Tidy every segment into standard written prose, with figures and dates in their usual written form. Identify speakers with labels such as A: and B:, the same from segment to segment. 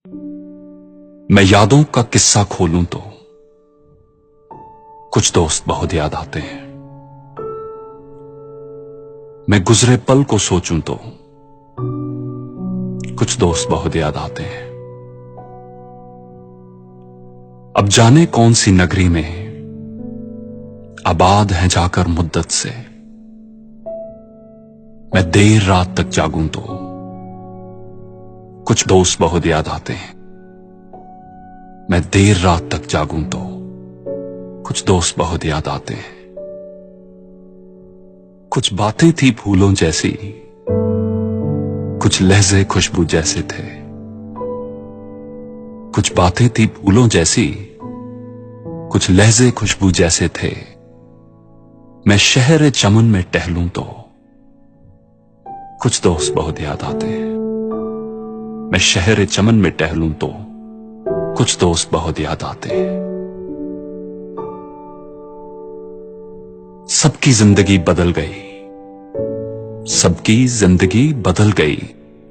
A: मैं यादों का किस्सा खोलूं तो कुछ दोस्त बहुत याद आते हैं। मैं गुजरे पल को सोचूं तो कुछ दोस्त बहुत याद आते हैं। अब जाने कौन सी नगरी में आबाद हैं जाकर मुद्दत से, मैं देर रात तक जागूं तो कुछ दोस्त बहुत याद आते हैं। मैं देर रात तक जागूं तो कुछ दोस्त बहुत याद आते हैं। कुछ बातें थी फूलों जैसी, कुछ लहजे खुशबू जैसे थे। कुछ बातें थी फूलों जैसी, कुछ लहजे खुशबू जैसे थे। मैं शहर चमन में टहलूं तो कुछ दोस्त बहुत याद आते हैं। मैं शहर चमन में टहलूं तो कुछ दोस्त बहुत याद आते हैं। सबकी जिंदगी बदल गई, सबकी जिंदगी बदल गई,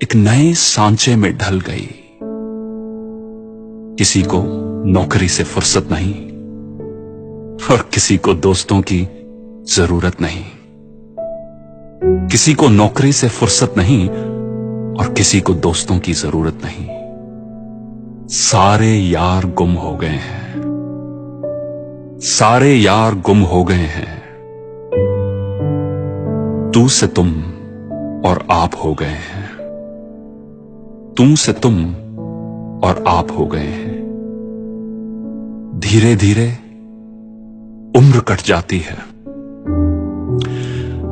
A: एक नए सांचे में ढल गई। किसी को नौकरी से फुर्सत नहीं और किसी को दोस्तों की जरूरत नहीं। किसी को नौकरी से फुर्सत नहीं और किसी को दोस्तों की जरूरत नहीं। सारे यार गुम हो गए हैं, सारे यार गुम हो गए हैं। तू से तुम और आप हो गए हैं। तू से तुम और आप हो गए हैं। धीरे धीरे उम्र कट जाती है,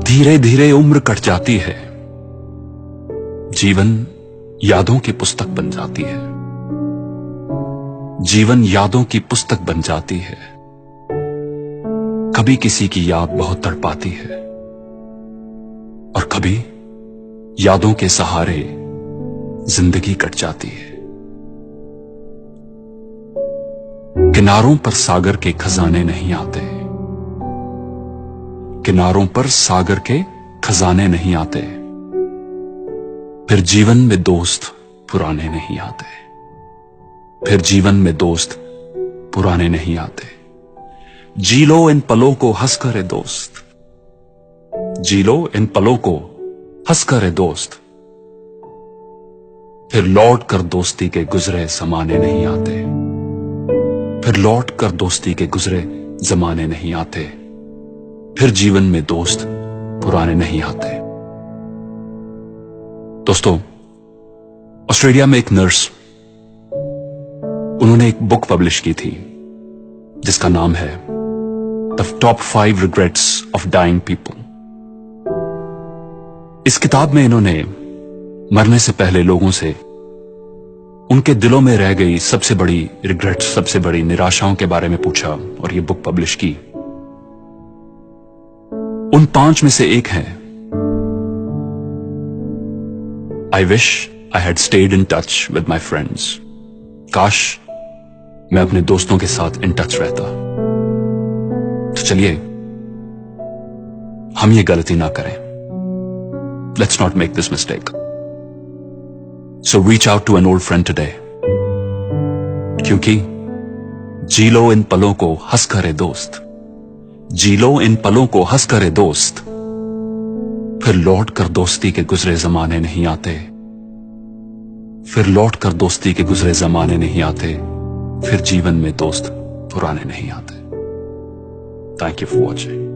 A: धीरे धीरे उम्र कट जाती है। जीवन यादों की पुस्तक बन जाती है, जीवन यादों की पुस्तक बन जाती है। कभी किसी की याद बहुत तड़पाती है और कभी यादों के सहारे जिंदगी कट जाती है। किनारों पर सागर के खजाने नहीं आते, किनारों पर सागर के खजाने नहीं आते। फिर जीवन में दोस्त पुराने नहीं आते, फिर जीवन में दोस्त पुराने नहीं आते। जी लो इन पलों को हंसकर ए दोस्त, जी लो इन पलों को हंसकर ए दोस्त। फिर लौट कर दोस्ती के गुजरे जमाने नहीं आते, फिर लौट कर दोस्ती के गुजरे जमाने नहीं आते। फिर जीवन में दोस्त पुराने नहीं आते। दोस्तों, ऑस्ट्रेलिया में एक नर्स, उन्होंने एक बुक पब्लिश की थी जिसका नाम है the top 5 regrets of dying people. इस किताब में इन्होंने मरने से पहले लोगों से उनके दिलों में रह गई सबसे बड़ी रिग्रेट्स, सबसे बड़ी निराशाओं के बारे में पूछा और ये बुक पब्लिश की। उन 5 में से एक है, I wish I had stayed in touch with my friends. काश मैं अपने दोस्तों के साथ इन टच रहता। तो चलिए हम ये गलती ना करें। Let's not make this mistake. So reach out to an old friend today, क्योंकि जी लो इन पलों को हंस करे दोस्त, जी लो इन पलों को हंस करे दोस्त। फिर लौट कर दोस्ती के गुजरे जमाने नहीं आते, फिर लौट कर दोस्ती के गुजरे जमाने नहीं आते। फिर जीवन में दोस्त पुराने नहीं आते। Thank you for watching.